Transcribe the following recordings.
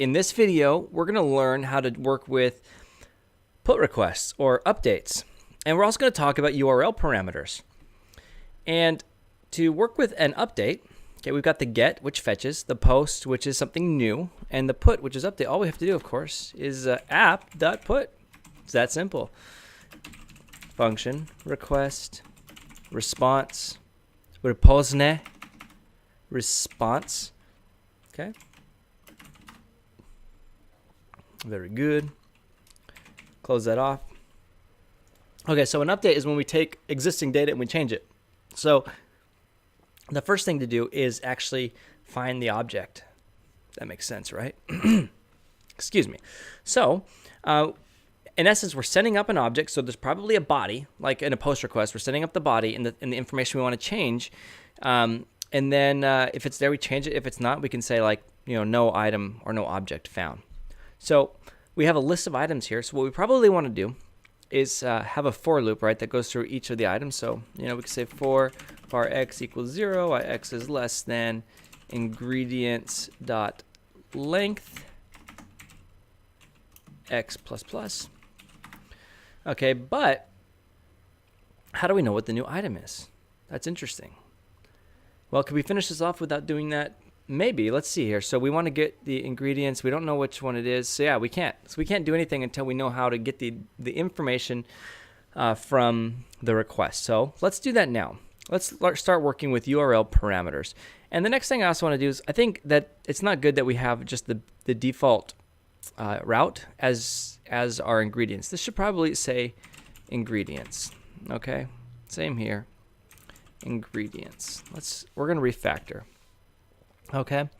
In this video, we're going to learn how to work with put requests or updates. And we're also going to talk about URL parameters. And to work with an update, okay, we've got the get, which fetches, the post, which is something new, and the put, which is update. All we have to do, of course, is app.put. It's that simple. Function, request, response, reposne, response. Okay. Very good. Close that off. Okay, so an update is when we take existing data and we change it. So the first thing to do is actually find the object. That makes sense, right? Excuse me. So in essence, we're setting up an object. So there's probably a body, like in a post request. We're setting up the body and the information we want to change. And then if it's there, we change it. If it's not, we can say like, no item or no object found. So we have a list of items here. So what we probably want to do is have a for loop, right, that goes through each of the items. So, we can say for var x equals 0, while x is less than ingredients dot length x plus plus. Okay, but how do we know what the new item is? That's interesting. Well, could we finish this off without doing that? Maybe. Let's see here. So we want to get the ingredients. We don't know which one it is. So yeah, we can't. So we can't do anything until we know how to get the information from the request. So let's do that now. Let's start working with URL parameters. And the next thing I also want to do is I think that it's not good that we have just the default route as our ingredients. This should probably say ingredients. Okay. Same here. Ingredients. We're going to refactor. Okay,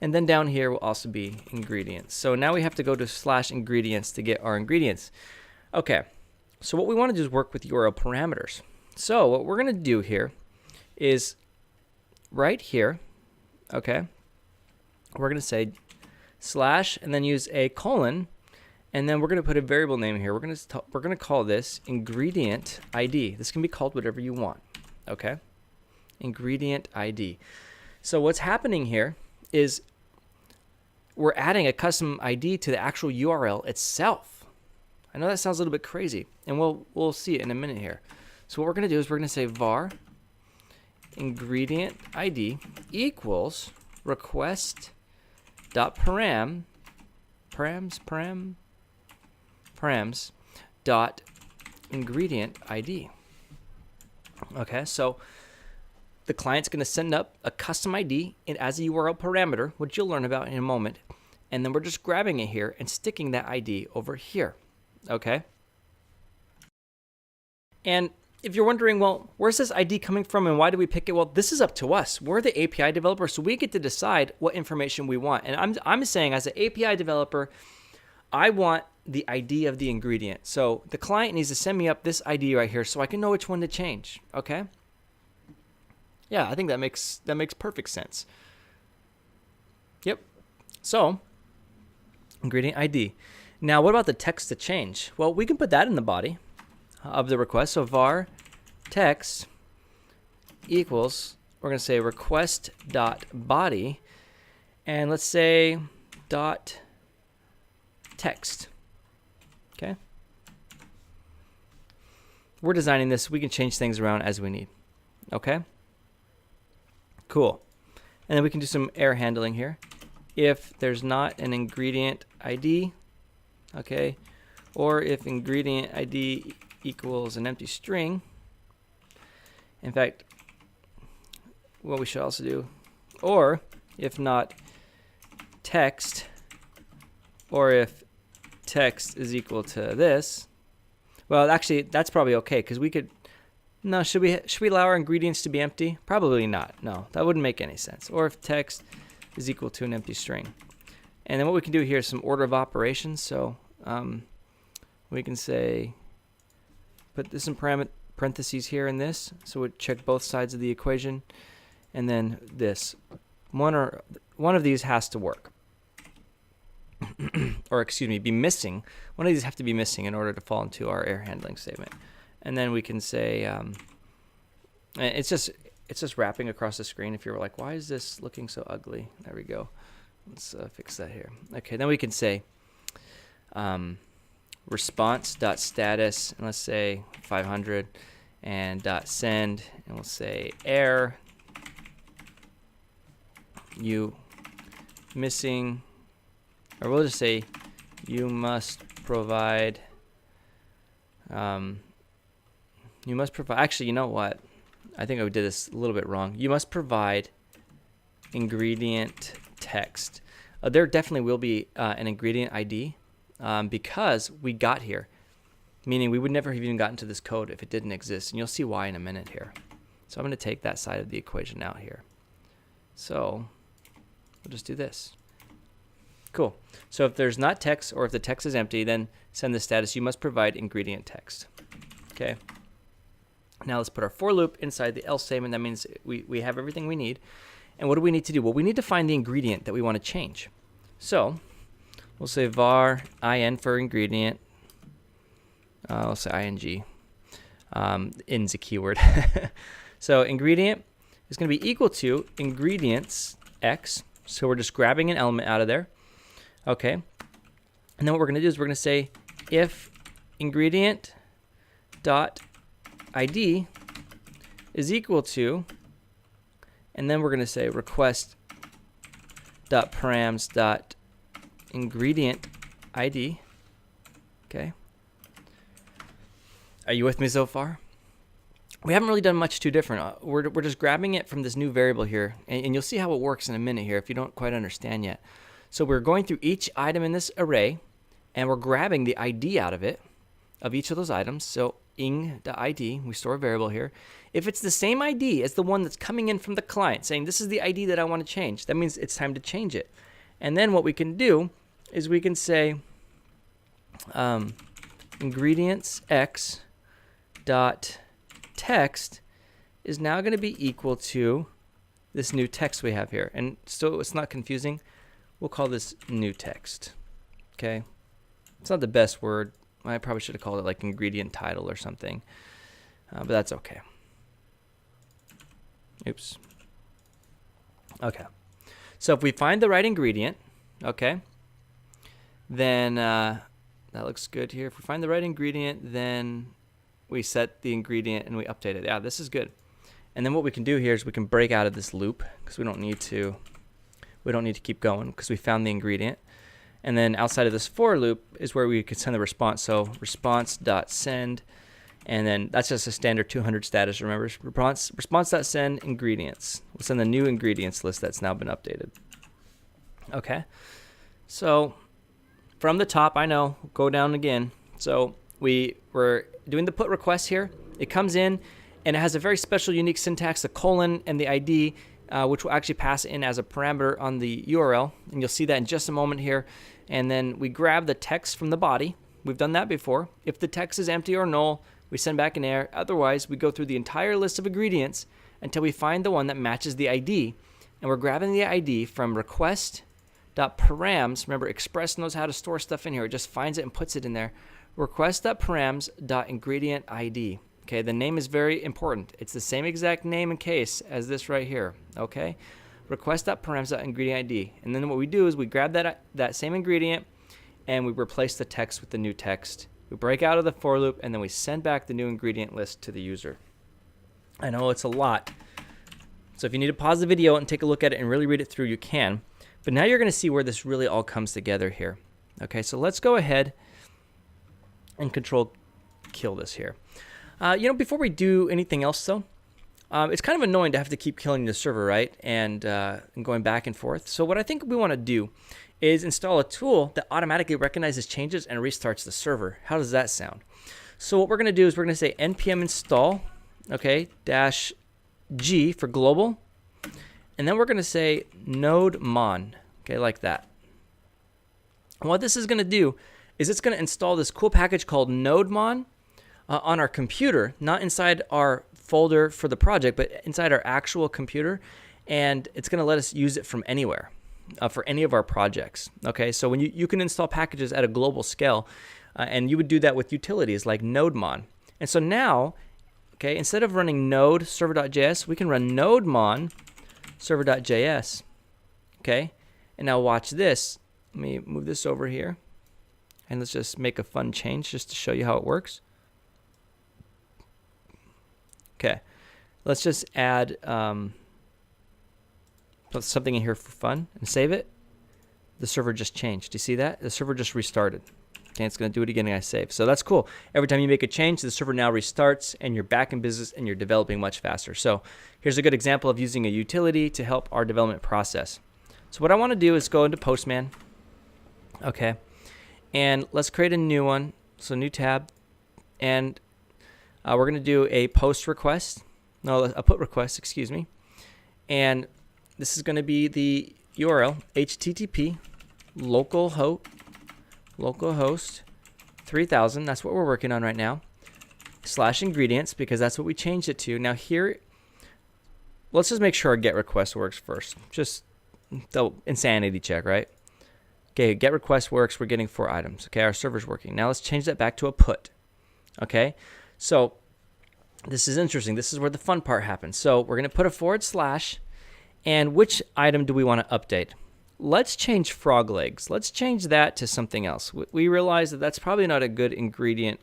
and then down here will also be ingredients. So now we have to go to /ingredients to get our ingredients. Okay, so what we want to do is work with URL parameters. So what we're going to do here is right here, okay, we're going to say / and then use a colon, and then we're going to put a variable name here. We're going to call this ingredient ID. This can be called whatever you want. Okay, ingredient ID. So what's happening here is we're adding a custom ID to the actual URL itself. I know that sounds a little bit crazy, and we'll see it in a minute here. So what we're going to do is we're going to say var ingredient ID equals request dot params dot ingredient ID. Okay, so the client's going to send up a custom ID as a URL parameter, which you'll learn about in a moment. And then we're just grabbing it here and sticking that ID over here. Okay? And if you're wondering, well, where's this ID coming from and why do we pick it? Well, this is up to us. We're the API developer, so we get to decide what information we want. And I'm saying as an API developer, I want the ID of the ingredient. So the client needs to send me up this ID right here so I can know which one to change. Okay? Yeah, I think that makes perfect sense. Yep. So, ingredient ID. Now, what about the text to change? Well, we can put that in the body of the request. So var text equals, we're going to say request dot body, and let's say dot text. Okay. We're designing this. We can change things around as we need. Okay. Cool. And then we can do some error handling here. If there's not an ingredient ID, okay, or if ingredient ID equals an empty string. In fact, what we should also do, or if not text, or if text is equal to this, well, actually, that's probably okay because we could. No, should we allow our ingredients to be empty? Probably not. No, that wouldn't make any sense. Or if text is equal to an empty string. And then what we can do here is some order of operations. So we can say, put this in parentheses here in this. So we'd check both sides of the equation. And then this. One of these has to work. Or excuse me, be missing. One of these have to be missing in order to fall into our error handling statement. And then we can say, it's just wrapping across the screen. If you're like, why is this looking so ugly? There we go. Let's fix that here. Okay, then we can say response.status, and let's say 500, and .send, and we'll say error, you missing, or we'll just say you must provide, actually, you know what? I think I did this a little bit wrong. You must provide ingredient text. There definitely will be an ingredient ID because we got here, meaning we would never have even gotten to this code if it didn't exist. And you'll see why in a minute here. So I'm going to take that side of the equation out here. So we'll just do this. Cool. So if there's not text, or if the text is empty, then send the status, you must provide ingredient text. Okay. Now let's put our for loop inside the else statement. That means we have everything we need. And what do we need to do? Well, we need to find the ingredient that we want to change. So we'll say var in for ingredient. I'll say ing. In's a keyword. So ingredient is going to be equal to ingredients x. So we're just grabbing an element out of there. Okay. And then what we're going to do is we're going to say if ingredient dot id is equal to, and then we're going to say request dot params dot ingredient id. Okay. Are you with me so far? We haven't really done much too different. We're just grabbing it from this new variable here, and you'll see how it works in a minute here if you don't quite understand yet. So we're going through each item in this array, and we're grabbing the ID out of it, of each of those items. So ing.id, we store a variable here. If it's the same ID as the one that's coming in from the client, saying this is the ID that I want to change, that means it's time to change it. And then what we can do is we can say ingredients x dot text is now going to be equal to this new text we have here. And so it's not confusing, we'll call this new text. Okay, it's not the best word. I probably should have called it like ingredient title or something, but that's okay. Oops. Okay, so if we find the right ingredient, okay, then that looks good here. If we find the right ingredient, then we set the ingredient and we update it. Yeah, this is good. And then what we can do here is we can break out of this loop because we don't need to keep going because we found the ingredient. And then outside of this for loop is where we can send the response. So response.send, and then that's just a standard 200 status. Remember, response.send ingredients. We'll send the new ingredients list that's now been updated. Okay. So from the top, I know, go down again. So we're doing the put request here. It comes in, and it has a very special, unique syntax, the colon and the ID, which will actually pass in as a parameter on the URL. And you'll see that in just a moment here. And then we grab the text from the body. We've done that before. If the text is empty or null, we send back an error. Otherwise, we go through the entire list of ingredients until we find the one that matches the ID. And we're grabbing the ID from request.params. Remember, Express knows how to store stuff in here. It just finds it and puts it in there. Request.params.ingredient ID. Okay, the name is very important. It's the same exact name and case as this right here. Okay, request.params.ingredient ID. And then what we do is we grab that same ingredient and we replace the text with the new text. We break out of the for loop and then we send back the new ingredient list to the user. I know it's a lot. So if you need to pause the video and take a look at it and really read it through, you can. But now you're going to see where this really all comes together here. Okay, so let's go ahead and control kill this here. Before we do anything else though, it's kind of annoying to have to keep killing the server, right? And going back and forth. So what I think we want to do is install a tool that automatically recognizes changes and restarts the server. How does that sound? So what we're going to do is we're going to say npm install, okay, -g for global. And then we're going to say node mon, okay, like that. And what this is going to do is it's going to install this cool package called nodemon on our computer, not inside our folder for the project, but inside our actual computer. And it's going to let us use it from anywhere for any of our projects. Okay, so when you can install packages at a global scale, and you would do that with utilities like nodemon. And so now, okay, instead of running node server.js, we can run nodemon server.js. Okay, And now watch this. Let me move this over here. And let's just make a fun change just to show you how it works. Okay. Let's just add put something in here for fun and save it. The server just changed. Do you see that? The server just restarted. Okay, it's going to do it again and I save. So that's cool. Every time you make a change, the server now restarts and you're back in business and you're developing much faster. So here's a good example of using a utility to help our development process. So what I want to do is go into Postman. Okay. And let's create a new one. So new tab. And we're going to do a post request. No, a put request, excuse me. And this is going to be the URL, HTTP localhost 3000. That's what we're working on right now. /ingredients, because that's what we changed it to. Now here, let's just make sure our get request works first. Just the insanity check, right? Okay, get request works. We're getting 4 items. Okay, our server's working. Now let's change that back to a put. Okay, so this is interesting. This is where the fun part happens. So we're going to put a /, and which item do we want to update? Let's change frog legs. Let's change that to something else. We realize that that's probably not a good ingredient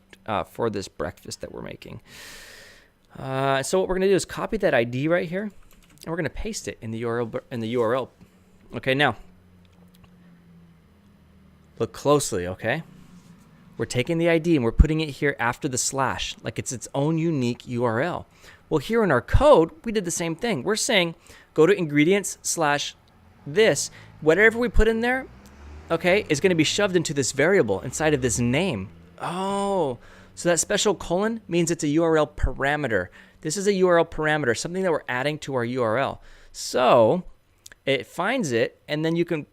for this breakfast that we're making. So what we're going to do is copy that ID right here, and we're going to paste it in the URL. Okay, now look closely. Okay, we're taking the ID and we're putting it here after the / like it's its own unique URL. Well, here in our code, we did the same thing. We're saying go to ingredients / this. Whatever we put in there, okay, is going to be shoved into this variable inside of this name. Oh, so that special colon means it's a URL parameter. This is a URL parameter, something that we're adding to our URL. So it finds it, and then you can,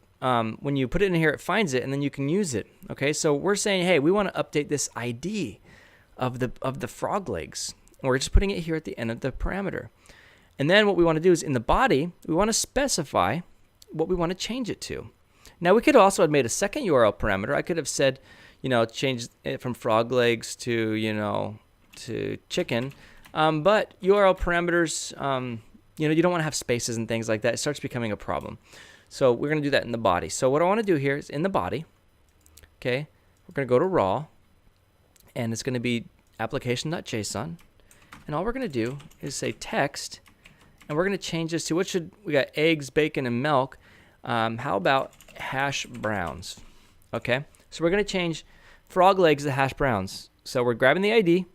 when you put it in here, it finds it, and then you can use it. Okay, so we're saying, hey, we want to update this ID of the frog legs. And we're just putting it here at the end of the parameter. And then what we want to do is in the body, we want to specify what we want to change it to. Now we could also have made a second URL parameter. I could have said, change it from frog legs to, to chicken. But URL parameters, you don't want to have spaces and things like that. It starts becoming a problem. So we're going to do that in the body. So what I want to do here is in the body, okay, we're going to go to raw, and it's going to be application.json. And all we're going to do is say text, and we're going to change this to we got eggs, bacon, and milk. How about hash browns? Okay, so we're going to change frog legs to hash browns. So we're grabbing the ID,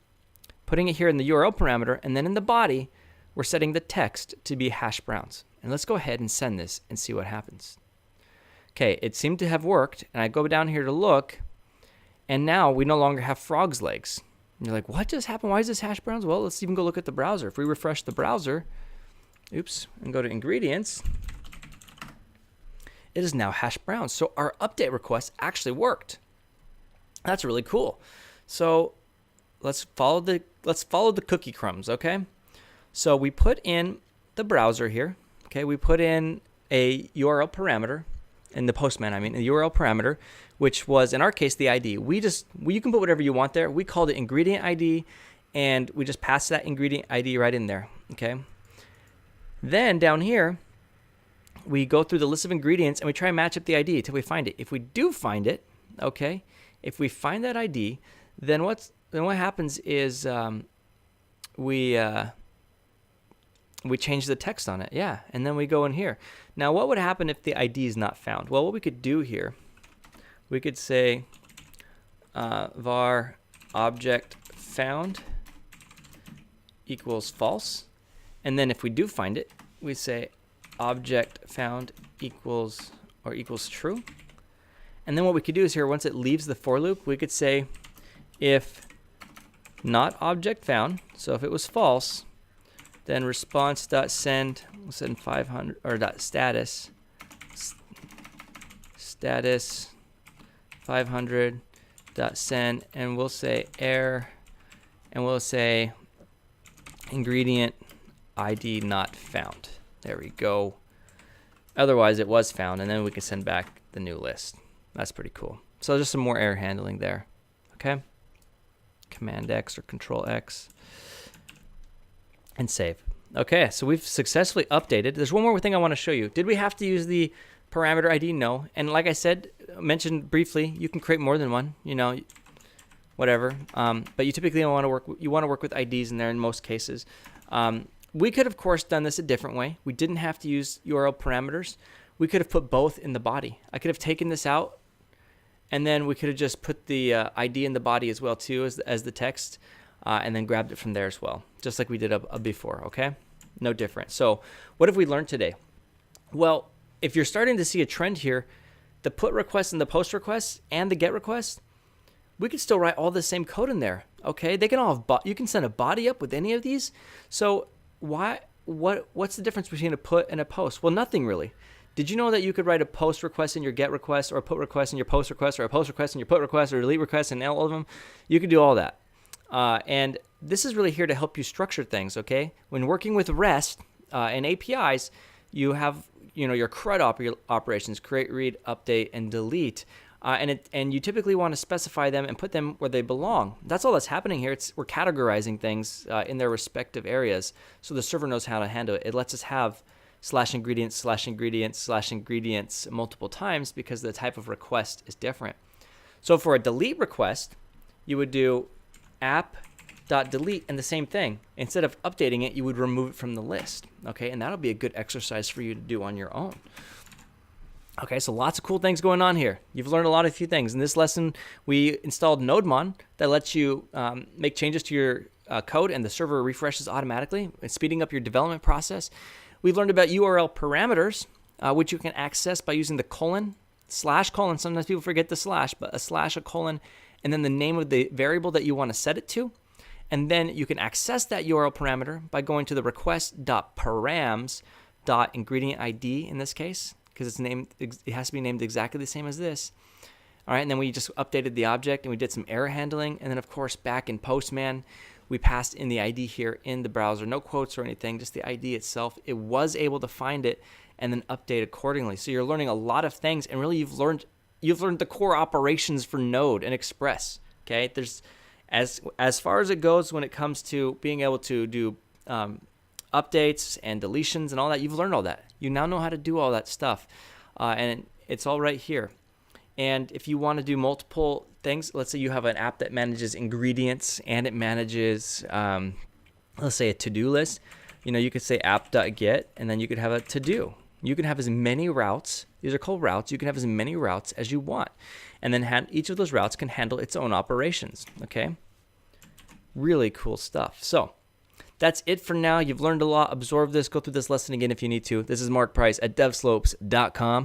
putting it here in the URL parameter, and then in the body, we're setting the text to be hash browns. And let's go ahead and send this and see what happens. Okay, it seemed to have worked, and I go down here to look, and now we no longer have frog's legs. And you're like, what just happened? Why is this hash browns? Well, let's even go look at the browser. If we refresh the browser, and go to ingredients, it is now hash browns. So our update request actually worked. That's really cool. So let's follow the cookie crumbs, okay? So we put in the browser here, okay? We put in a URL parameter in the Postman, a URL parameter, which was in our case the ID. You can put whatever you want there. We called it ingredient ID, and we just passed that ingredient ID right in there, okay? Then down here, we go through the list of ingredients and we try and match up the ID until we find it. If we do find it, okay, if we find that ID, then what happens is we change the text on it, yeah, and then we go in here. Now, what would happen if the ID is not found? Well, what we could do here, we could say var object found equals false. And then if we do find it, we say object found equals true. And then what we could do is here, once it leaves the for loop, we could say if not object found, so if it was false, then response.send, we'll send 500, or status 500.send, and we'll say error, and we'll say ingredient ID not found. There we go. Otherwise, it was found, and then we can send back the new list. That's pretty cool. So just some more error handling there. Okay. Command X or Control X. And save. Okay, so we've successfully updated. There's one more thing I want to show you. Did we have to use the Parameter ID, no. And like I said, mentioned briefly, you can create more than one, whatever. But you typically want to work with IDs in there in most cases. We could, of course, done this a different way. We didn't have to use URL parameters. We could have put both in the body. I could have taken this out, and then we could have just put the ID in the body as well too as the text, and then grabbed it from there as well, just like we did before. Okay, no different. So what have we learned today? Well, if you're starting to see a trend here, the put request and the post request and the get request, we could still write all the same code in there. Okay, they can all have you can send a body up with any of these. So what's the difference between a put and a post? Well, nothing really. Did you know that you could write a post request in your get request, or a put request in your post request, or a post request in your put request, or delete request in all of them? You could do all that. And this is really here to help you structure things, okay? When working with REST and APIs, you have your CRUD operations, create, read, update, and delete. And you typically want to specify them and put them where they belong. That's all that's happening here. We're categorizing things in their respective areas, so the server knows how to handle it. It lets us have /ingredients /ingredients multiple times because the type of request is different. So for a delete request, you would do app.delete, and the same thing. Instead of updating it, you would remove it from the list. Okay, and that'll be a good exercise for you to do on your own. Okay, so lots of cool things going on here. You've learned a few things. In this lesson, we installed NodeMon that lets you make changes to your code, and the server refreshes automatically. It's speeding up your development process. We've learned about URL parameters, which you can access by using the colon, /colon. Sometimes people forget the slash, but a colon, and then the name of the variable that you want to set it to. And then you can access that URL parameter by going to the request.params.ingredient ID in this case, because it has to be named exactly the same as this. All right, and then we just updated the object and we did some error handling. And then, of course, back in Postman, we passed in the ID here in the browser. No quotes or anything, just the ID itself. It was able to find it and then update accordingly. So you're learning a lot of things, and really you've learned the core operations for Node and Express. Okay, there's as far as it goes when it comes to being able to do updates and deletions and all that. You've learned all that. You now know how to do all that stuff, and it's all right here. And if you want to do multiple things, let's say you have an app that manages ingredients and it manages, let's say, a to-do list. You could say app.get, and then you could have a to-do. You can have as many routes. These are called routes. You can have as many routes as you want. And then each of those routes can handle its own operations. Okay? Really cool stuff. So that's it for now. You've learned a lot. Absorb this. Go through this lesson again if you need to. This is Mark Price at devslopes.com.